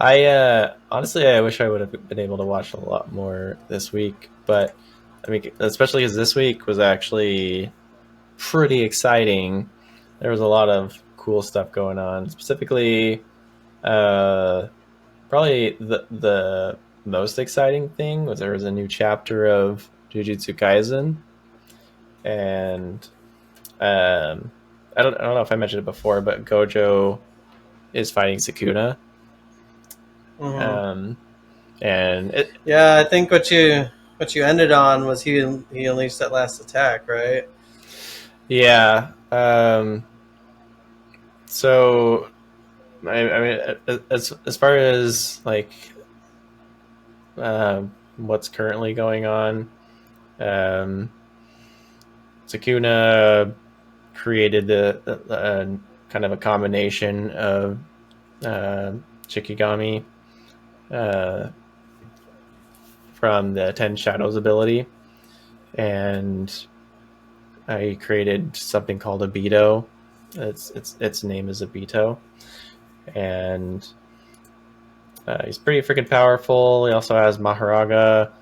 I honestly, I wish I would have been able to watch a lot more this week, but I mean, especially because this week was actually pretty exciting. There was a lot of cool stuff going on. Specifically, uh, probably the most exciting thing was there was a new chapter of Jujutsu Kaisen, and um, I don't know if I mentioned it before, but Gojo is fighting Sukuna, Hmm. um, and it Yeah, I think what you ended on was he unleashed that last attack, right? yeah. So I mean, as far as like what's currently going on, um, Sukuna created the kind of a combination of uh, Shikigami uh, from the Ten Shadows ability, and I created something called a Beto. Its name is a Beto, and he's pretty freaking powerful. He also has Maharaga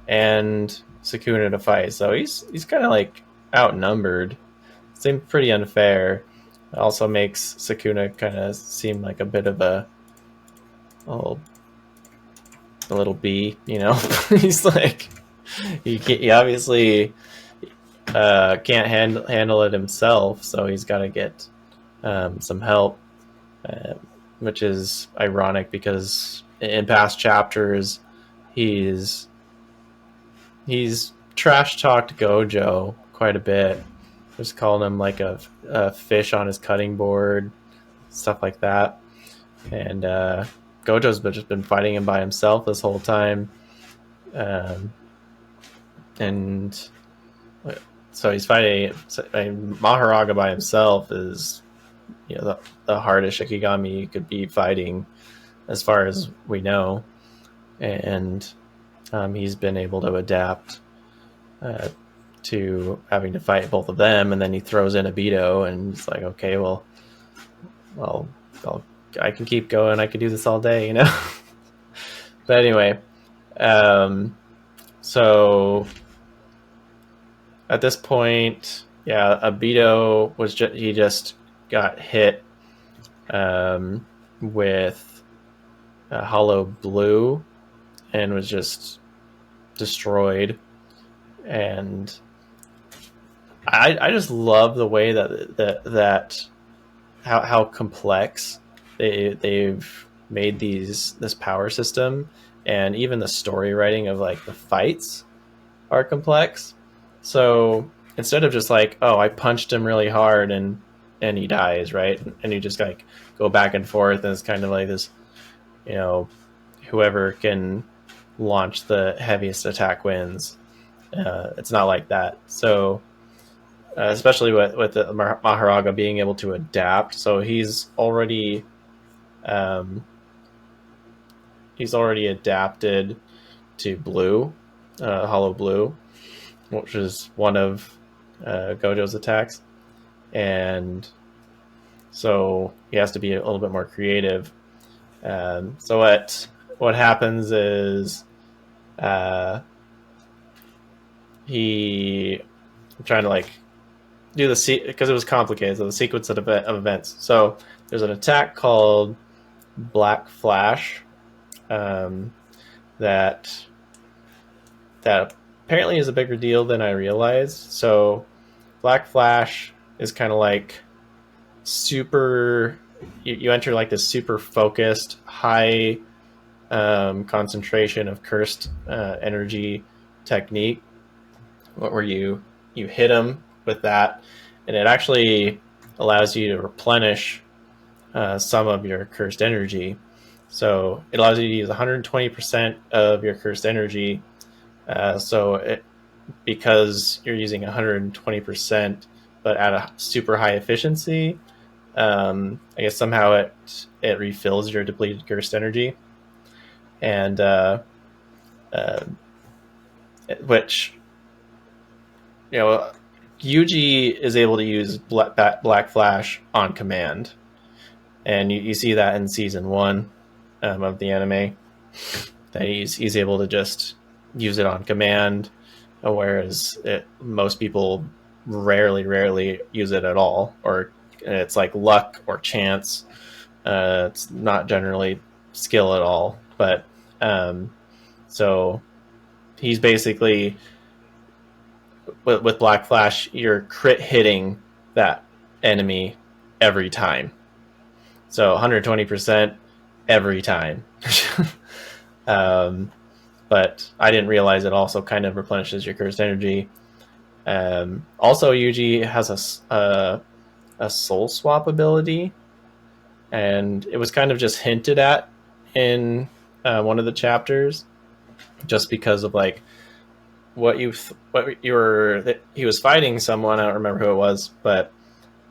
and Sukuna to fight, so he's kind of like outnumbered. Seems pretty unfair. It also makes Sukuna kind of seem like a bit of a little, a little bee, you know. He's like he obviously can't handle it himself, so he's got to get some help, uh, which is ironic because in past chapters he's he's trash talked Gojo quite a bit, just calling him like a fish on his cutting board, stuff like that. And Gojo's just been fighting him by himself this whole time, um, and so he's fighting. I mean, Maharaga by himself is the hardest Shikigami you could be fighting, as far as we know, and he's been able to adapt uh, to having to fight both of them, and then he throws in a Beto, and it's like, okay, well, I'll, I can keep going. I could do this all day, you know. But anyway, um, so at this point, yeah, a Beto he just got hit with a hollow blue and was just destroyed. And I just love the way that how complex they've made this power system, and even the story writing of like the fights are complex. So instead of just like, oh, I punched him really hard and he dies, right? And you just like go back and forth, and it's kind of like this, you know, whoever can launch the heaviest attack wins. It's not like that. So especially with the Maharaga being able to adapt, so um, he's already adapted to blue, hollow blue, which is one of Gojo's attacks, and so he has to be a little bit more creative. So what happens is uh, he I'm trying to like do because it was complicated. So the sequence of events. So there's an attack called Black Flash um, that that apparently is a bigger deal than I realized. So Black Flash is kind of like super. You enter like this super focused, high concentration of cursed energy technique, where you hit them with that, and it actually allows you to replenish some of your cursed energy. So it allows you to use 120% of your cursed energy. Because you're using 120%, but at a super high efficiency, I guess somehow it refills your depleted cursed energy, and uh, which you know Yuji is able to use Black Flash on command, and you see that in season one. of the anime. That he's able to just use it on command, whereas most people rarely use it at all, or it's like luck or chance. It's not generally skill at all. But so he's basically with Black Flash, you're crit hitting that enemy every time. So 120% every time. But I didn't realize it also kind of replenishes your cursed energy. Also, Yuji has a soul swap ability, and it was kind of just hinted at in one of the chapters, just because of like he was fighting someone. I don't remember who it was, but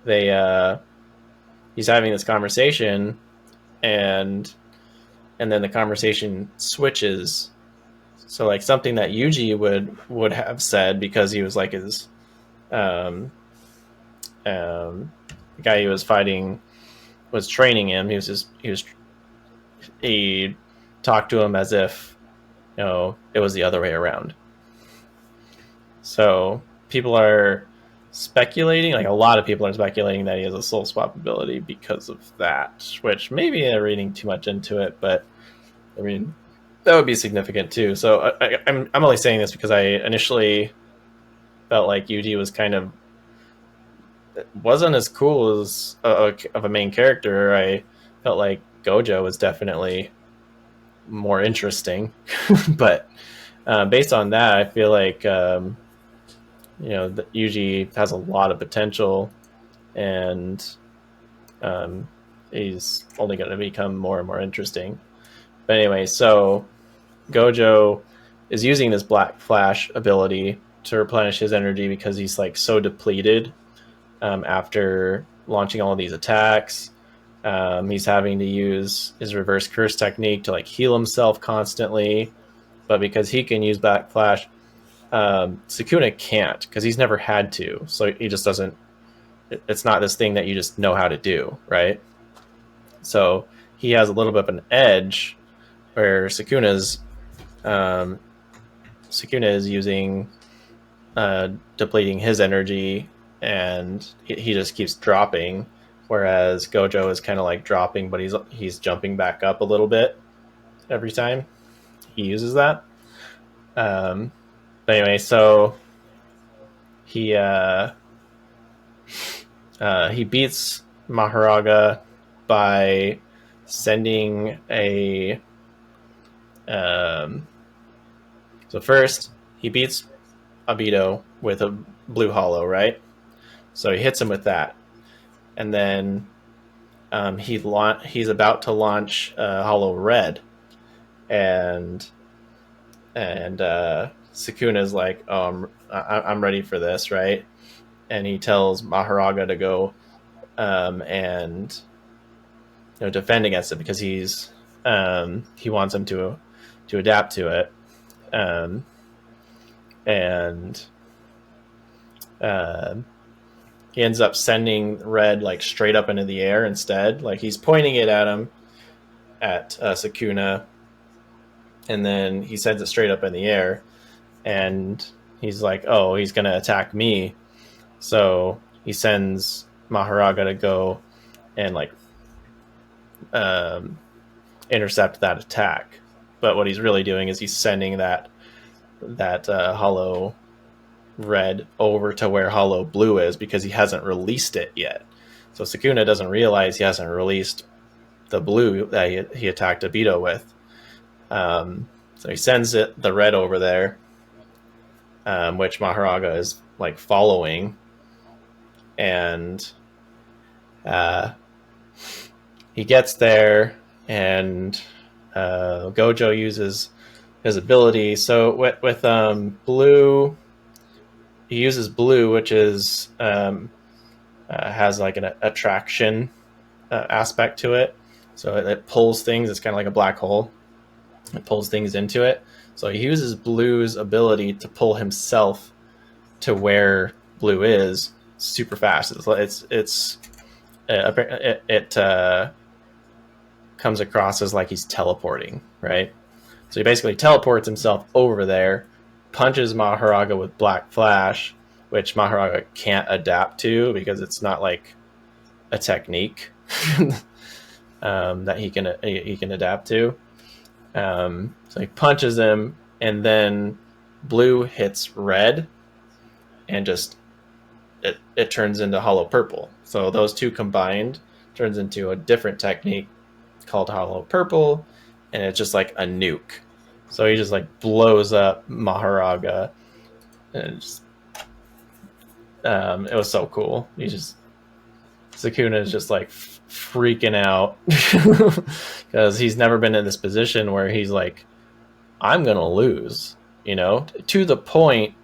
they he's having this conversation, and then the conversation switches. So like something that Yuji would have said, because he was like his the guy he was fighting was training him. He talked to him as if it was the other way around. So people are speculating, like a lot of people are speculating, that he has a soul swap ability because of that, which maybe they're reading too much into it, but I mean that would be significant too. So I'm only saying this because I initially felt like Yuji was kind of wasn't as cool as of a main character. I felt like Gojo was definitely more interesting, but based on that, I feel like Yuji has a lot of potential, and he's only going to become more and more interesting. But anyway, so Gojo is using this Black Flash ability to replenish his energy because he's like so depleted after launching all of these attacks. He's having to use his reverse curse technique to like heal himself constantly, but because he can use Black Flash, Sukuna can't, because he's never had to. So he just doesn't. It's not this thing that you just know how to do, right? So he has a little bit of an edge where Sukuna is using depleting his energy, and he just keeps dropping, whereas Gojo is kind of like dropping, but he's jumping back up a little bit every time he uses that. But anyway, so he beats Maharaga by sending a so first he beats Obito with a blue hollow, right? So he hits him with that, and then he's about to launch Hollow Red, and Sukuna's like, "Oh, I'm ready for this," right? And he tells Maharaga to go and defend against it, because he wants him to adapt to it, and he ends up sending Red like straight up into the air instead. Like he's pointing it at him, at Sukuna, and then he sends it straight up in the air, and he's like, "Oh, he's gonna attack me." So he sends Maharaga to go and like intercept that attack. But what he's really doing is he's sending that Hollow Red over to where Hollow Blue is, because he hasn't released it yet. So Sukuna doesn't realize he hasn't released the blue that he attacked Obito with. So he sends the red over there, which Maharaga is like following, and he gets there, and Gojo uses his ability. So with blue, he uses blue, which is has like an attraction aspect to it. So it pulls things. It's kind of like a black hole. It pulls things into it. So he uses blue's ability to pull himself to where blue is super fast. It comes across as like he's teleporting, right? So he basically teleports himself over there, punches Maharaga with Black Flash, which Maharaga can't adapt to because it's not like a technique that he can adapt to. So he punches him, and then blue hits red, and just it turns into hollow purple. So those two combined turns into a different technique called hollow purple, and it's just like a nuke. So he just like blows up Maharaga, and it was so cool. He just Sukuna is just like freaking out because he's never been in this position where he's like, I'm gonna lose, to the point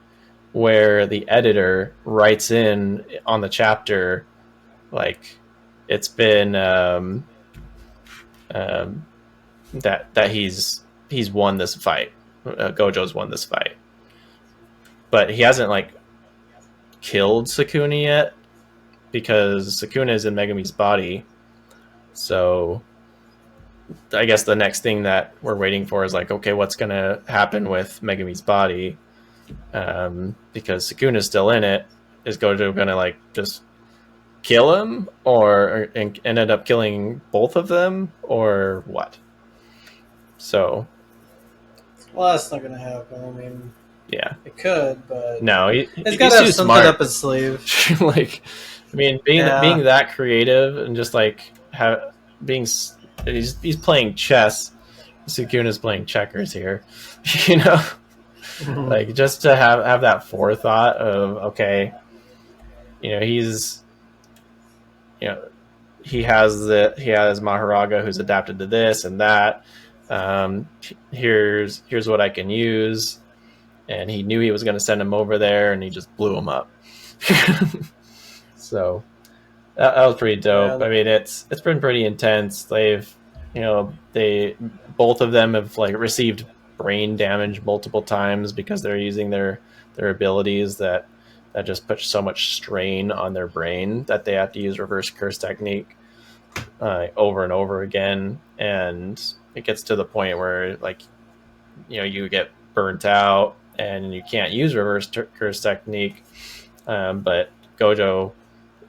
where the editor writes in on the chapter like it's been that he's won this fight. Gojo's won this fight, but he hasn't like killed Sukuna yet because Sukuna is in Megami's body. So I guess the next thing that we're waiting for is like, okay, what's gonna happen with Megami's body? Because Sukuna's still in it. Is Gojo gonna like just kill him, or ended up killing both of them, or what? So, Well, that's not gonna happen. I mean, yeah, it could, but no, he's got to have something smart. up his sleeve. Like, I mean, being that creative and just like being he's playing chess. Sukuna's playing checkers here, like just to have that forethought of okay, he's he has Maharaga who's adapted to this and that. Here's what I can use, and he knew he was going to send him over there, and he just blew him up. So that was pretty dope. Yeah. I mean, it's been pretty intense. They've they both of them have like received brain damage multiple times because they're using their abilities that just put so much strain on their brain that they have to use reverse curse technique over and over again, and it gets to the point where like you get burnt out and you can't use reverse curse technique, but Gojo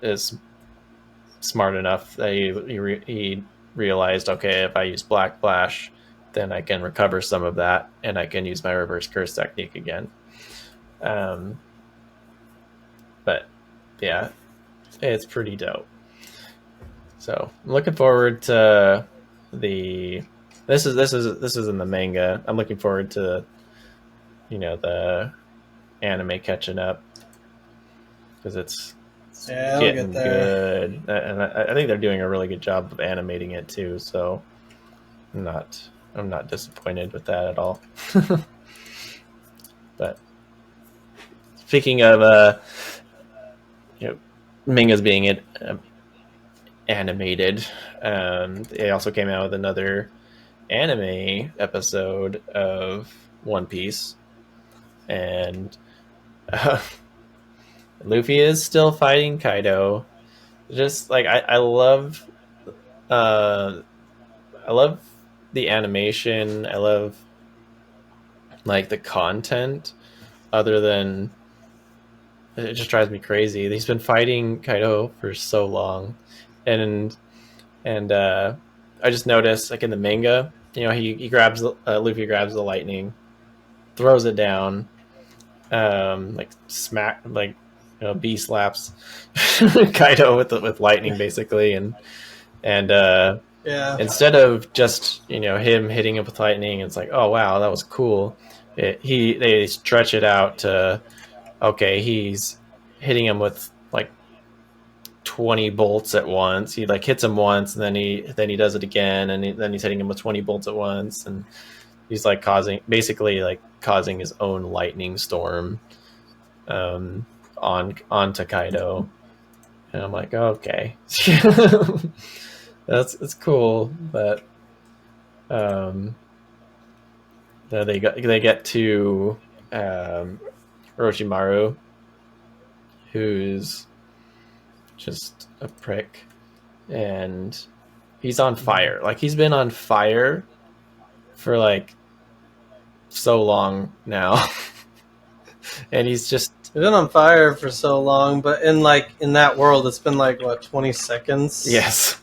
is smart enough that he realized, okay, if I use Black Flash, then I can recover some of that and I can use my reverse curse technique again. But yeah, it's pretty dope. So I'm looking forward to this is in the manga. I'm looking forward to the anime catching up because it's getting good, and I think they're doing a really good job of animating it too. So I'm not disappointed with that at all. But speaking of mangas being animated, they also came out with another anime episode of One Piece, and Luffy is still fighting Kaido. Just like I love the animation. I love like the content. Other than it just drives me crazy. He's been fighting Kaido for so long, and I just noticed like in the manga, he grabs Luffy grabs the lightning, throws it down, like smack, like B slaps Kaido with lightning basically, and instead of just him hitting him with lightning, it's like, oh wow, that was cool. They stretch it out to okay, he's hitting him with like 20 bolts at once. He like hits him once, and then he does it again, and then he's hitting him with 20 bolts at once, and he's like causing his own lightning storm onto Kaido. And I'm like, okay. That's cool, but they get to Orochimaru, who's just a prick, and he's on fire. Like he's been on fire for like so long now. And he's just He's been on fire for so long, but in that world, it's been like what 20 seconds. yes.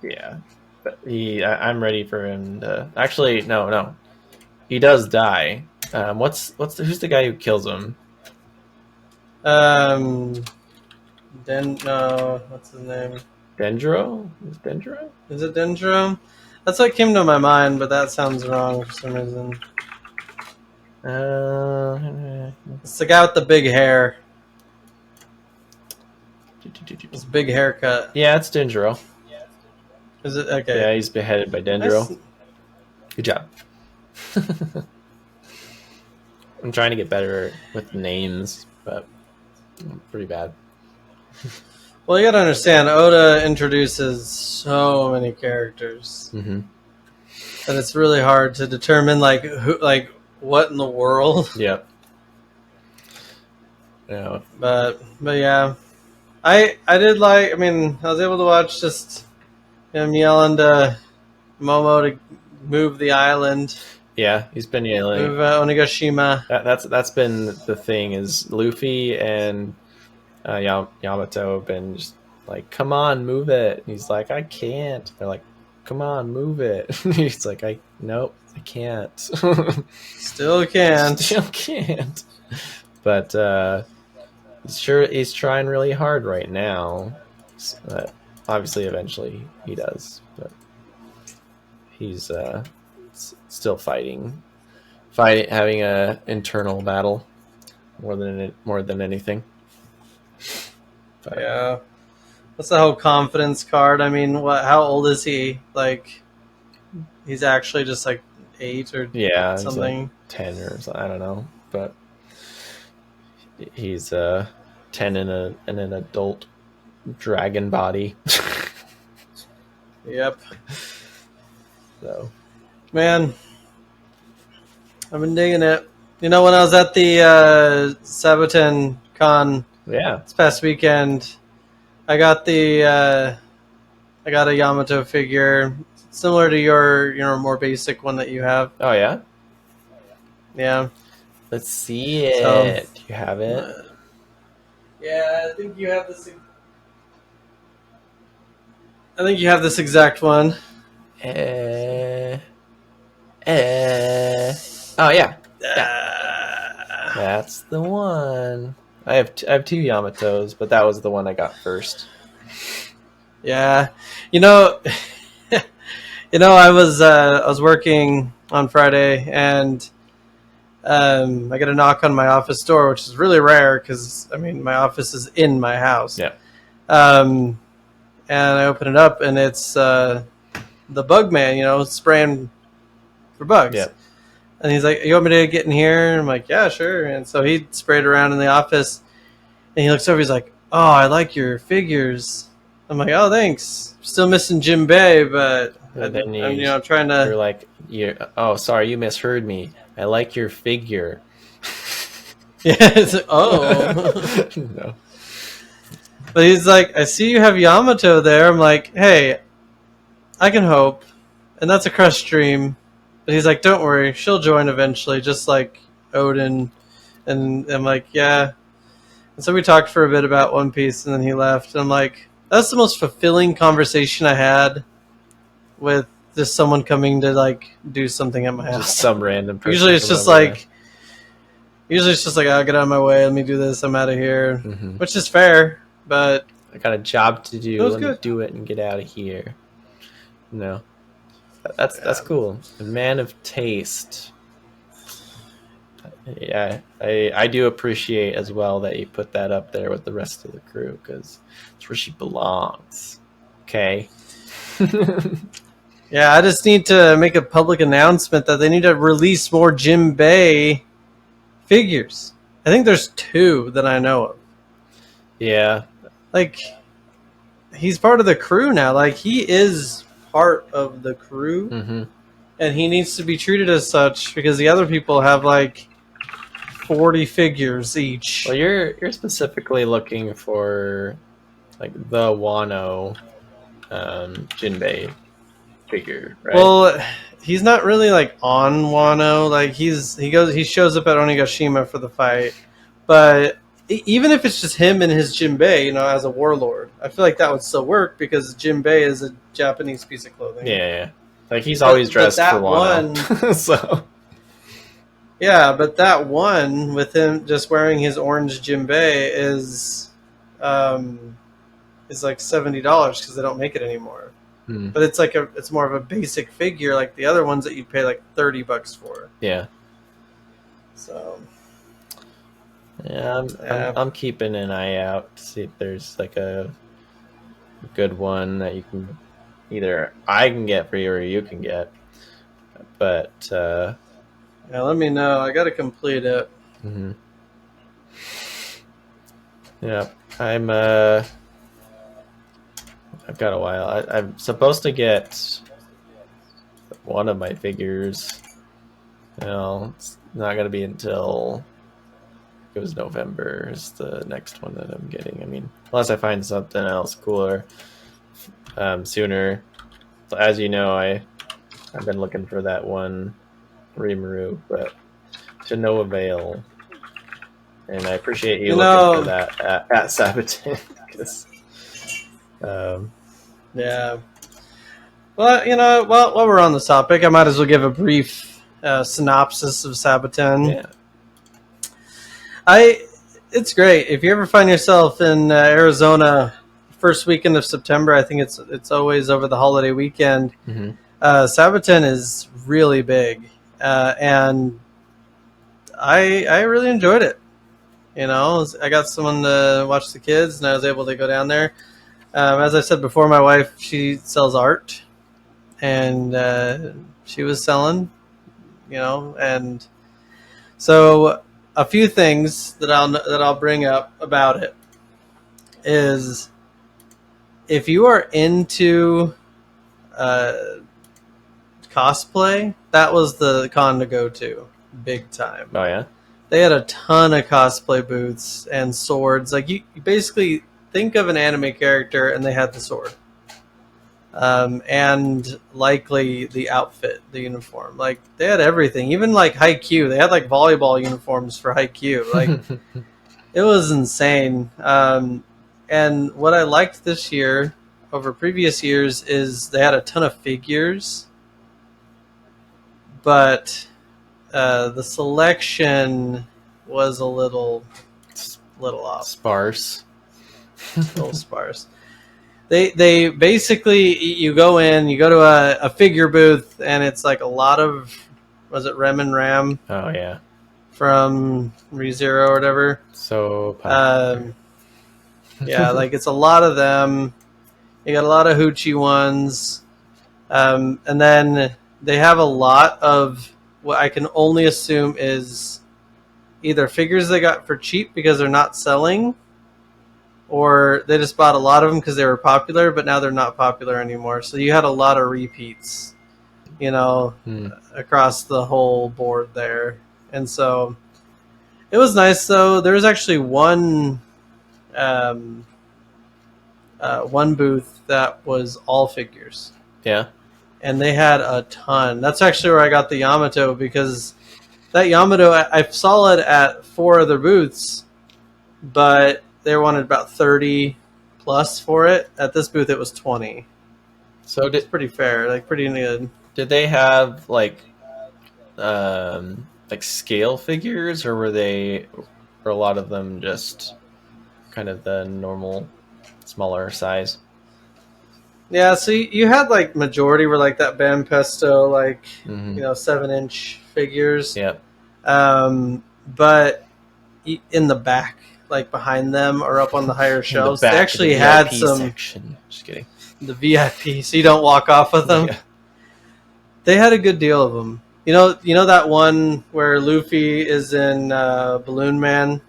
Yeah, but I'm ready for him to. Actually, no, he does die. Who's the guy who kills him? No, what's his name? Dendro? Is Dendro? Is it Dendro? That's what came to my mind, but that sounds wrong for some reason. It's the guy with the big hair. His big haircut. Yeah, it's Dendro. Is it okay? Yeah, he's beheaded by Dendro. Good job. I'm trying to get better with names, but I'm pretty bad. Well, you gotta understand, Oda introduces so many characters that it's really hard to determine what in the world. Yep. Yeah. But yeah, I did like. I mean, I was able to watch just him yelling to Momo to move the island. Yeah, he's been yelling. Move Onigashima. That's been the thing is Luffy and Yamato have been just like, come on, move it. And he's like, I can't. They're like, come on, move it. He's like, nope, I can't. Still can't. Still can't. But he's trying really hard right now. Obviously, eventually he does, but he's still fighting, having a internal battle more than anything. But yeah, what's the whole confidence card? I mean, how old is he? Like, he's actually just like 8 or something, like 10 or something. I don't know, but he's 10 in an adult dragon body. Yep. So, man, I've been digging it. You know, when I was at the Saboten con this past weekend, I got a Yamato figure similar to your more basic one that you have. Oh yeah? Yeah. Let's see it. Do you have it? Yeah, I think you have this. I think you have this exact one. Oh yeah. That's the one. I have 2 Yamatos, but that was the one I got first. Yeah, I was working on Friday, and I get a knock on my office door, which is really rare because I mean my office is in my house. Yeah. And I open it up, and it's the bug man, spraying for bugs. Yeah. And he's like, "You want me to get in here?" And I'm like, "Yeah, sure." And so he sprayed around in the office, and he looks over. He's like, "Oh, I like your figures." I'm like, "Oh, thanks." Still missing Jinbei, but I'm trying to. You're like, oh, sorry, you misheard me. I like your figure. Yeah. It's like, oh. No. But he's like, "I see you have Yamato there." I'm like, "Hey, I can hope," and that's a crush dream. But he's like, "Don't worry, she'll join eventually, just like Odin." And I'm like, "Yeah." And so we talked for a bit about One Piece, and then he left. And I'm like, that's the most fulfilling conversation I had with just someone coming to like do something at my house. Just some random person. Usually it's just like, "I'll get out of my way. Let me do this. I'm out of here," which is fair. But I got a job to do. Let me do it and get out of here. No. That's cool. A man of taste. Yeah, I do appreciate as well that you put that up there with the rest of the crew because it's where she belongs. Okay. Yeah, I just need to make a public announcement that they need to release more Jinbei figures. I think there's 2 that I know of. Yeah. Like, he's part of the crew now. Like, he is part of the crew, and he needs to be treated as such because the other people have like 40 figures each. Well, you're specifically looking for like the Wano Jinbei figure, right? Well, he's not really like on Wano. Like he shows up at Onigashima for the fight, but even if it's just him and his Jinbei, as a warlord, I feel like that would still work because Jinbei is a Japanese piece of clothing. Yeah. Like he's always dressed for Wano. So yeah, but that one with him just wearing his orange Jinbei is like $70 because they don't make it anymore. But it's more of a basic figure like the other ones that you'd pay like $30 for. Yeah. So yeah, I'm keeping an eye out to see if there's like a good one that you can either I can get for you or you can get. But yeah, let me know. I got to complete it. Mm-hmm. Yeah, I've got a while. I'm supposed to get one of my figures. It's not going to be until it was November is the next one that I'm getting. I mean, unless I find something else cooler sooner. So as you know, I've been looking for that one Rimuru, but to no avail. And I appreciate you looking for that at Saboten. Yeah. Well, while we're on the topic, I might as well give a brief synopsis of Saboten. Yeah. It's great. If you ever find yourself in Arizona, first weekend of September, I think it's always over the holiday weekend. Mm-hmm. Saboten is really big, and I really enjoyed it. I got someone to watch the kids, and I was able to go down there. As I said before, my wife, she sells art, and she was selling, and so a few things that I'll bring up about it is if you are into cosplay, that was the con to go to, big time. Oh yeah. They had a ton of cosplay booths and swords. Like you basically think of an anime character, and they had the sword, and likely the outfit, the uniform. Like they had everything. Even like Haikyuu, they had like volleyball uniforms for Haikyuu. Like it was insane. And what I liked this year over previous years is they had a ton of figures, but the selection was a little off. Sparse. A little sparse. They basically, you go to a figure booth, and it's like a lot of, was it Rem and Ram? Oh yeah. From ReZero or whatever. So yeah, like it's a lot of them. You got a lot of Hoochie ones, and then they have a lot of what I can only assume is either figures they got for cheap because they're not selling, or they just bought a lot of them because they were popular, but now they're not popular anymore. So you had a lot of repeats, across the whole board there. And so it was nice, though. There was actually one booth that was all figures. Yeah. And they had a ton. That's actually where I got the Yamato, because that Yamato, I saw it at 4 other booths, but they wanted about 30 plus for it. At this booth, it was 20. So it's pretty fair, like pretty good. Did they have like scale figures, or were a lot of them just kind of the normal smaller size? Yeah, so you had like majority were like that Bam Pesto, like 7-inch figures. Yep. But in the back, like behind them or up on the higher shelves, they actually had some section. Just kidding. The VIP, so you don't walk off with them. Yeah. They had a good deal of them. You know that one where Luffy is in Balloon Man?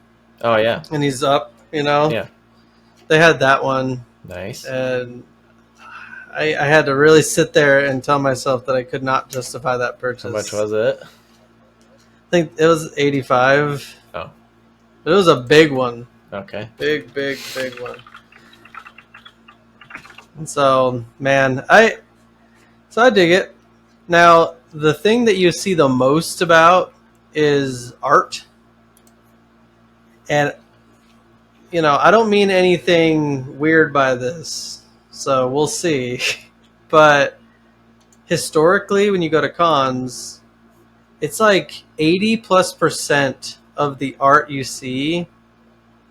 Oh yeah. And he's up, Yeah. They had that one. Nice. And I had to really sit there and tell myself that I could not justify that purchase. How much was it? I think it was $85. Oh, It was a big one. okay. Big one. And so, man, I dig it. Now, the thing that you see the most about is art. And I don't mean anything weird by this. So, we'll see. But historically, when you go to cons, it's like 80+% of the art you see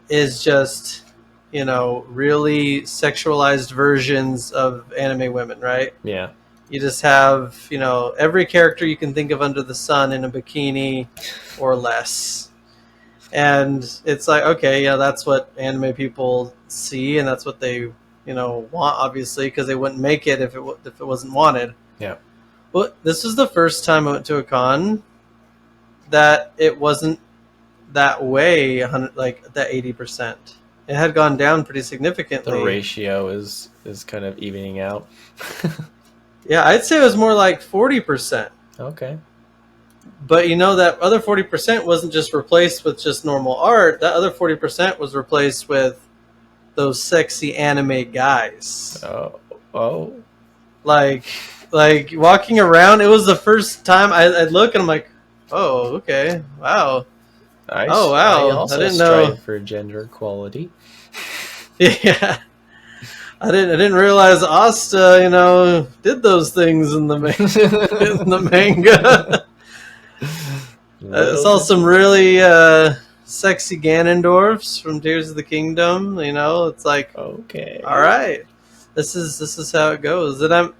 is just, really sexualized versions of anime women, right? Yeah. You just have, every character you can think of under the sun in a bikini or less. And it's like, okay, yeah, that's what anime people see, and that's what they, want, obviously, because they wouldn't make it if it wasn't wanted. Yeah. Well, this was the first time I went to a con that it wasn't that way, like that 80%. It had gone down pretty significantly. The ratio is kind of evening out. Yeah, I'd say it was more like 40%. Okay. But that other 40% wasn't just replaced with just normal art. That other 40% was replaced with those sexy anime guys. Oh. Like walking around, it was the first time I'd look and I'm like, oh, okay, wow. I I also didn't strive know. for gender equality. Yeah. I didn't realize Asta, did those things in the in the manga. I saw some really sexy Ganondorfs from Tears of the Kingdom. It's like, Okay. all right, this is how it goes, and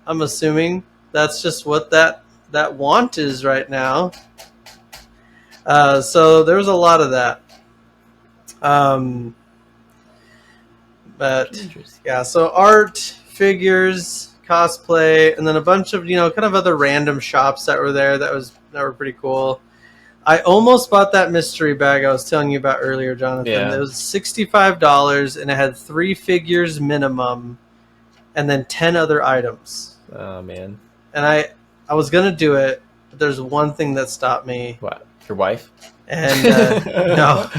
I'm assuming that's just what that want is right now. So there was a lot of that. But yeah, so art, figures, cosplay, and then a bunch of kind of other random shops that were there that were pretty cool. I almost bought that mystery bag I was telling you about earlier, Jonathan. Yeah. It was $65 and it had 3 figures minimum and then 10 other items. Oh man. And I was gonna do it, but there's one thing that stopped me. What? Your wife? And no,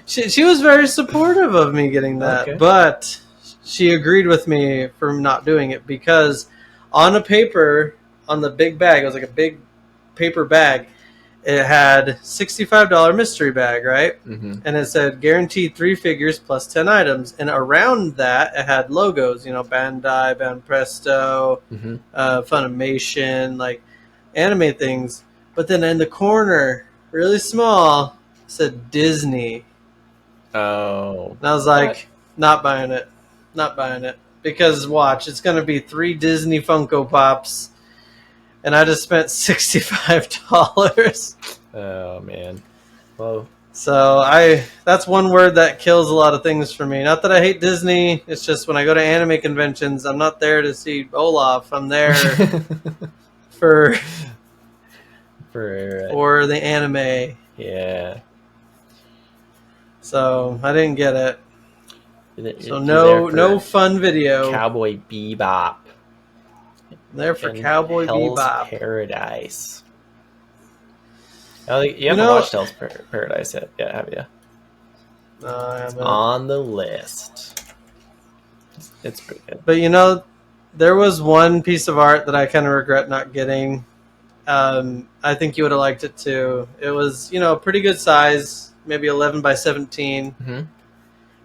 she was very supportive of me getting that, Okay. but she agreed with me for not doing it because on the big bag, it was like a big paper bag. It had $65 mystery bag, right? Mm-hmm. And it said guaranteed 3 figures plus 10 items. And around that, it had logos, Bandai, Banpresto, Mm-hmm. Funimation, like anime things. But then in the corner, really small, it said Disney. Oh. And I was like, not buying it. Not buying it. Because watch, it's going to be 3 Disney Funko Pops. And I just spent $65. Oh man. Well. So that's one word that kills a lot of things for me. Not that I hate Disney. It's just when I go to anime conventions, I'm not there to see Olaf. I'm there for the anime. Yeah. So I didn't get it. So You're no fun video. Cowboy Bebop. I'm there for and Cowboy Hell's Bebop. Paradise. Oh, you haven't watched Hell's Paradise yet, have you? No, I haven't. It's on the list. It's pretty good. But there was one piece of art that I kind of regret not getting. I think you would have liked it too. It was, a pretty good size, maybe 11 by 17. Mm-hmm.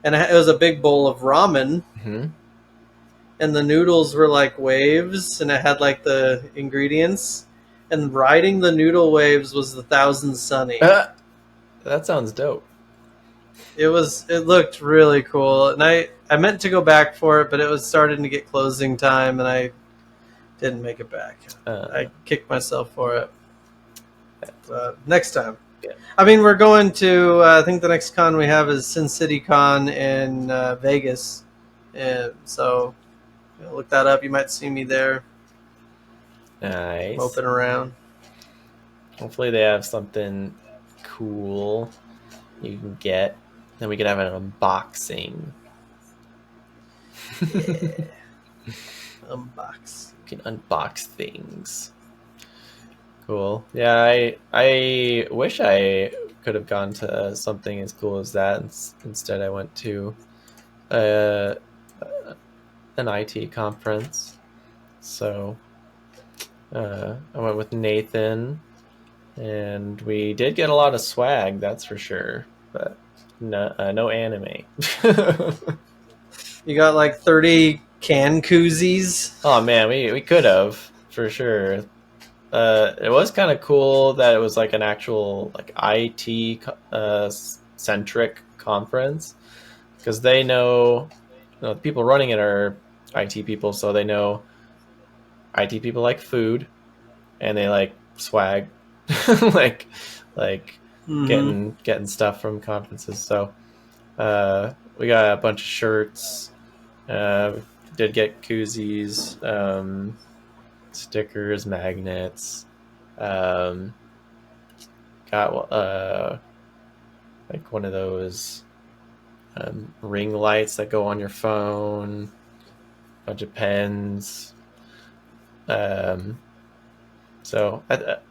And it was a big bowl of ramen. Mm-hmm. And the noodles were like waves, and it had like the ingredients. And riding the noodle waves was the Thousand Sunny. That sounds dope. It looked really cool. And I meant to go back for it, but it was starting to get closing time, and I didn't make it back. I kicked myself for it. Next time. Yeah. I mean, we're going to, I think the next con we have is Sin City Con in Vegas. And so look that up. You might see me there. Nice. Moping around. Hopefully they have something cool you can get. Then we can have an unboxing. Yeah. Unbox. You can unbox things. Cool. Yeah, I wish I could have gone to something as cool as that. Instead, I went to uh, an IT conference. So I went with Nathan, and we did get a lot of swag, that's for sure. But no anime. You got like 30 can koozies. Oh man, we could have for sure. It was kind of cool that it was like an actual like IT centric conference because they know, the people running it are IT people, so they know IT people like food and they like swag, like like Mm-hmm. getting stuff from conferences. So we got a bunch of shirts. We did get koozies, stickers, magnets. Um, got like one of those ring lights that go on your phone. A bunch of pens. Um, so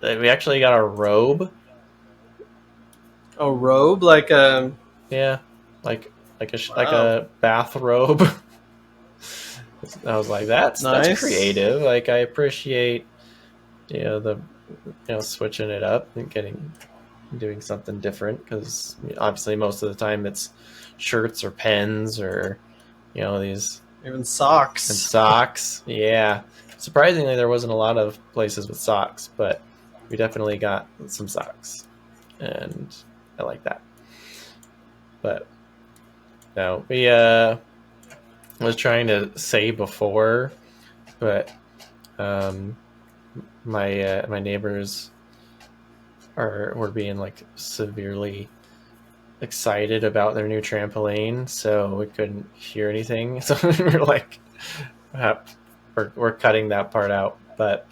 we actually got a robe. A robe, like a Yeah, like like wow, a bathrobe. I was like, that's nice. creative. Like I appreciate the switching it up and doing something different because obviously most of the time it's shirts or pens or these Even and socks. socks. Yeah, surprisingly there wasn't a lot of places with socks, but we definitely got some socks, and I like that. But no, we was trying to say before, but um my neighbors were being like severely excited about their new trampoline, so we couldn't hear anything. So we were like, uh, we're cutting that part out. But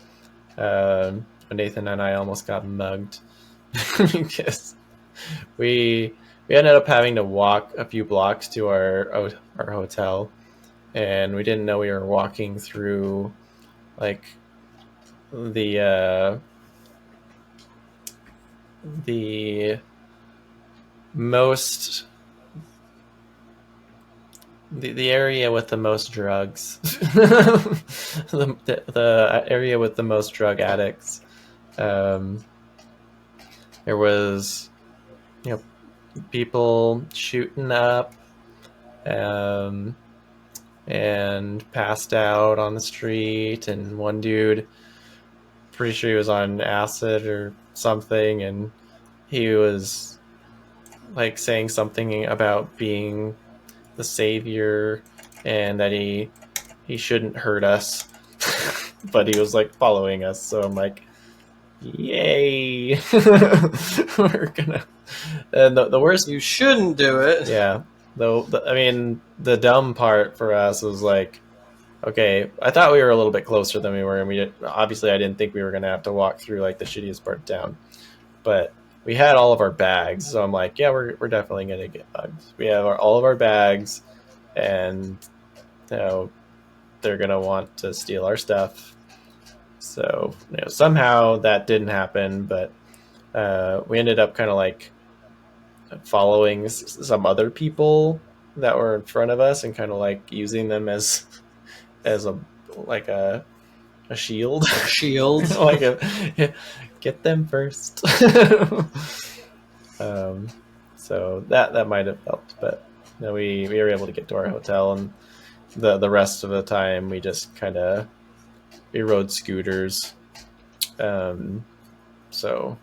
Nathan and I almost got mugged because we we ended up having to walk a few blocks to our hotel, and we didn't know we were walking through like the the most the area with the most drugs, the area with the most drug addicts. Um, there was you know people shooting up, um, and passed out on the street, and one dude, pretty sure he was on acid or something, and he was like saying something about being the savior and that he shouldn't hurt us. But he was like following us, so I'm like, yay. We're gonna and the worst. You shouldn't do it. Yeah, though, I mean the dumb part for us was like, okay, I thought we were a little bit closer than we were, and obviously I didn't think we were gonna have to walk through like the shittiest part of town, but we had all of our bags, so I'm like, yeah, we're definitely gonna get bugged. We have all of our bags, and you know they're gonna want to steal our stuff. So somehow that didn't happen, but we ended up kind of like following some other people that were in front of us and kind of like using them as a like a shield. A shield. Like get them first. um, so that might have helped, but we were able to get to our hotel, and the rest of the time we just kind of we rode scooters. Um, so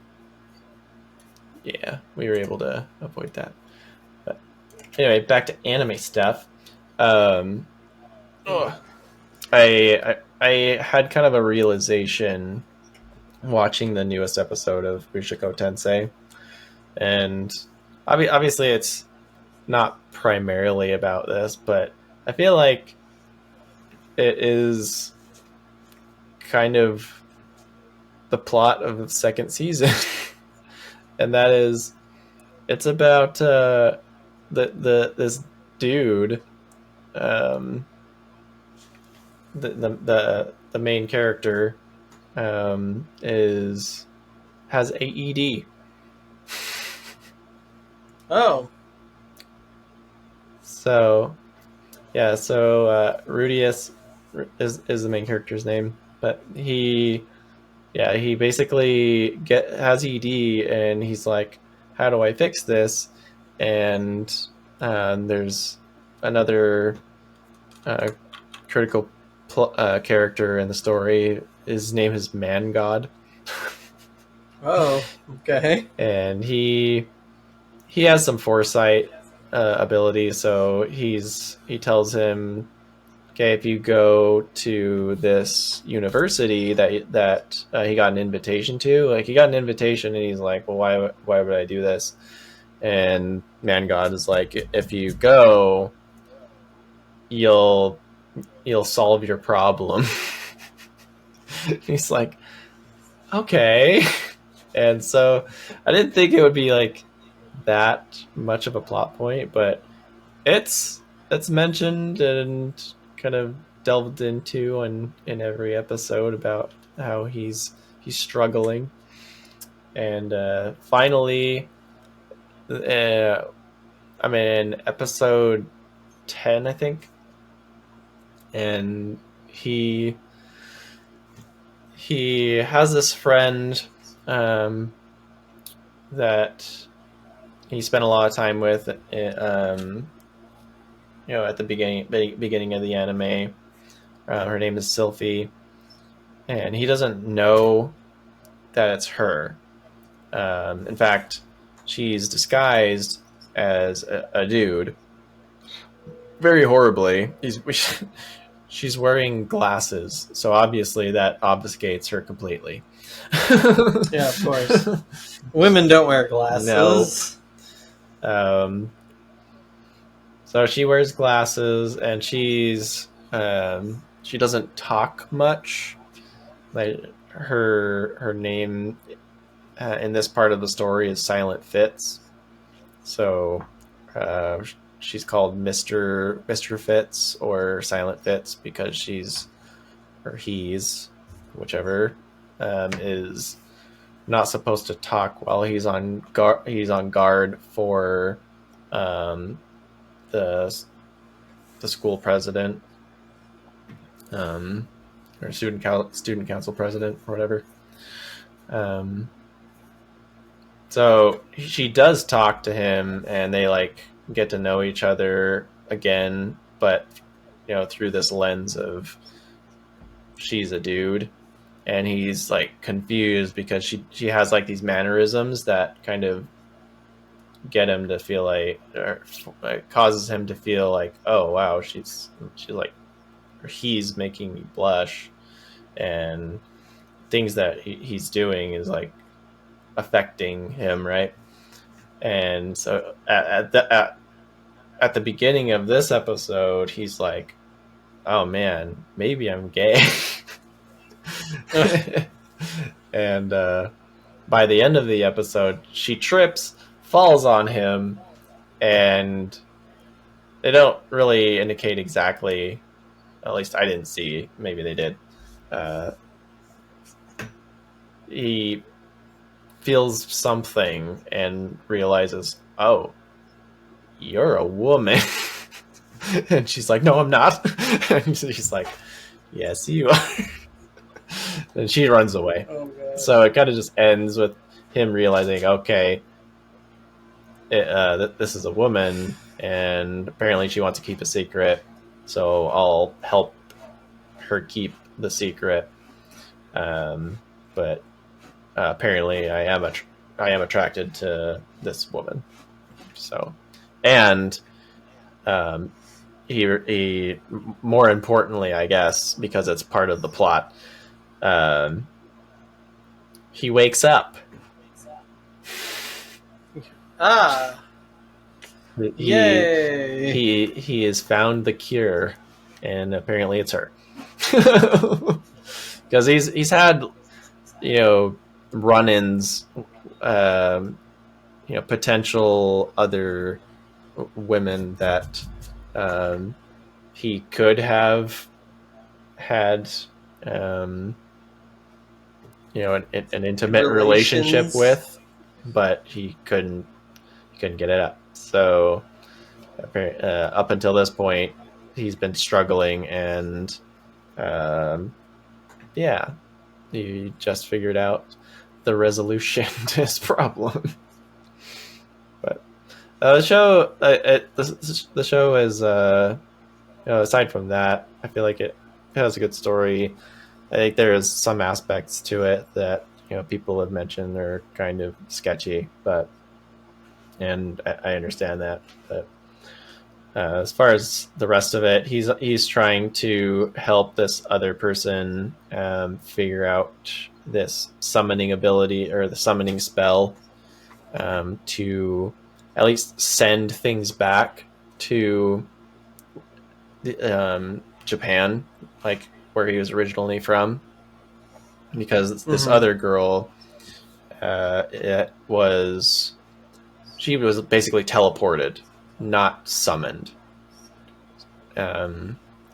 yeah, we were able to avoid that. But anyway, back to anime stuff. Um, ugh, I had kind of a realization watching the newest episode of Bushiko Tensei, and obviously it's not primarily about this, but I feel like it is kind of the plot of the second season, and that is it's about the this dude, um, the main character, is has AED. Oh. So yeah, so Rudius is the main character's name, but he basically has ED, and he's like, how do I fix this? And there's another critical character in the story. His name is Man God. Oh. Okay. And he has some foresight ability, so he tells him, okay, if you go to this university that he got an invitation to, like he got an invitation, and he's like, well, why would I do this? And Man God is like, if you go, you'll solve your problem. He's like, okay. And so I didn't think it would be like that much of a plot point, but it's mentioned and kind of delved into in every episode about how he's struggling. And finally, I'm in episode 10, I think, and he has this friend that he spent a lot of time with, at the beginning of the anime. Her name is Sylphie, and he doesn't know that it's her. In fact, she's disguised as a dude very horribly. She's wearing glasses, so obviously that obfuscates her completely. Yeah, of course. Women don't wear glasses. No. So she wears glasses, and she doesn't talk much. Like her name in this part of the story is Silent Fitz. So she's called Mr. Fitz or Silent Fitz because he's whichever is not supposed to talk while he's on guard for the school president, or student council president or whatever. So she does talk to him, and they like get to know each other again, but through this lens of she's a dude, and he's like confused because she has like these mannerisms that kind of get him to feel like, or causes him to feel like, oh wow, she's like, or he's making me blush, and things that he's doing is like affecting him, right? And so at the beginning of this episode, he's like, oh man, maybe I'm gay. And by the end of the episode, she trips, falls on him, and they don't really indicate exactly, at least I didn't see, maybe they did. He feels something and realizes, oh, you're a woman. And she's like, no, I'm not. And she's like, yes, you are. And she runs away. Oh, God. So it kind of just ends with him realizing, okay, this is a woman, and apparently she wants to keep a secret, so I'll help her keep the secret. But apparently I am attracted to this woman. So, and he more importantly, I guess, because it's part of the plot, he wakes up. Yay! He has found the cure, and apparently it's her. Because he's had run-ins, potential other women that he could have had an intimate relationship with, but he couldn't get it up. So up until this point, he's been struggling, and yeah, he just figured out the resolution to his problem. But the show, the show is, aside from that, I feel like it has a good story. I think there's some aspects to it that people have mentioned are kind of sketchy, and I understand that. But as far as the rest of it, he's trying to help this other person figure out this summoning ability, or the summoning spell, to at least send things back to Japan, like where he was originally from, because this Mm-hmm. other girl, she was basically teleported, not summoned.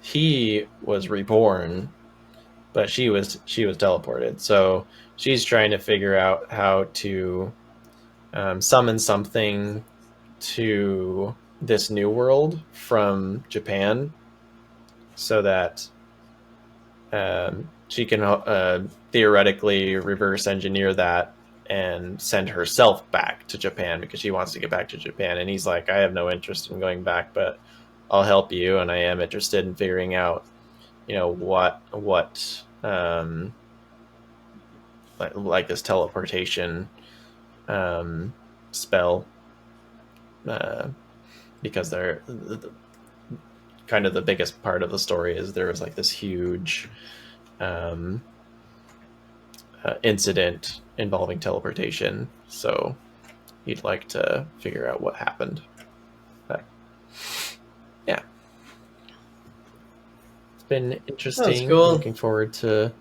He was reborn, but she was teleported. So she's trying to figure out how to summon something to this new world from Japan, so that she can theoretically reverse engineer that and send herself back to Japan, because she wants to get back to Japan. And he's like, I have no interest in going back, but I'll help you, and I am interested in figuring out, what like this teleportation spell, because they're kind of the biggest part of the story is there was like this huge incident involving teleportation, so he'd like to figure out what happened. But yeah, it's been interesting. Cool. Looking forward to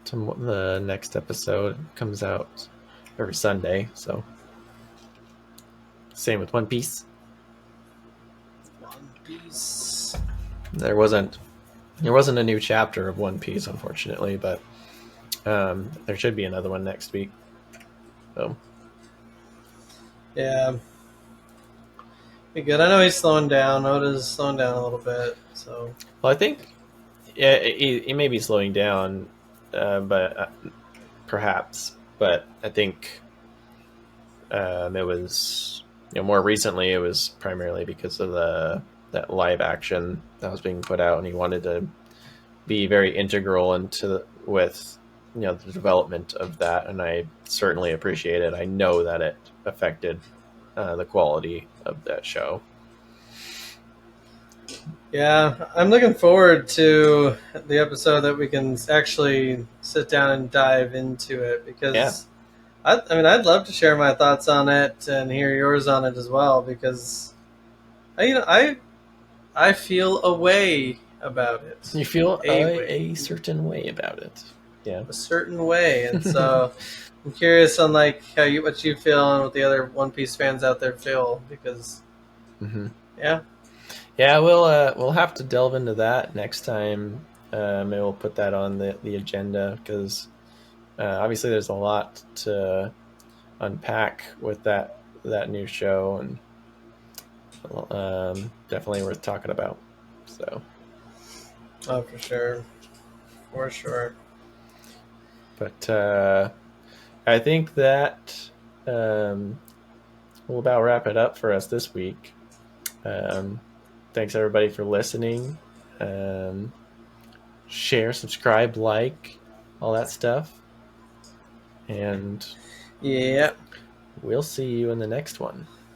the next episode. It comes out every Sunday, so same with One Piece. One Piece. There wasn't a new chapter of One Piece, unfortunately, but there should be another one next week. So yeah, be good. I know he's slowing down. Oda's slowing down a little bit. So, well, I think he may be slowing down, but perhaps. But I think it was, more recently, it was primarily because of that live action that was being put out, and he wanted to be very integral with the development of that, and I certainly appreciate it. I know that it affected the quality of that show. yeah, I'm looking forward to the episode that we can actually sit down and dive into it, because I'd love to share my thoughts on it and hear yours on it as well, because I feel a way about it. You feel way. a certain way about it. Yeah. A certain way, and so I'm curious on like what you feel and what the other One Piece fans out there feel, because Mm-hmm. yeah, We'll have to delve into that next time. Maybe we'll put that on the agenda, because obviously there's a lot to unpack with that new show, and definitely worth talking about. So, oh for sure. but I think that we'll about wrap it up for us this week. Thanks everybody for listening. Share, subscribe, like, all that stuff. And Yeah. we'll see you in the next one.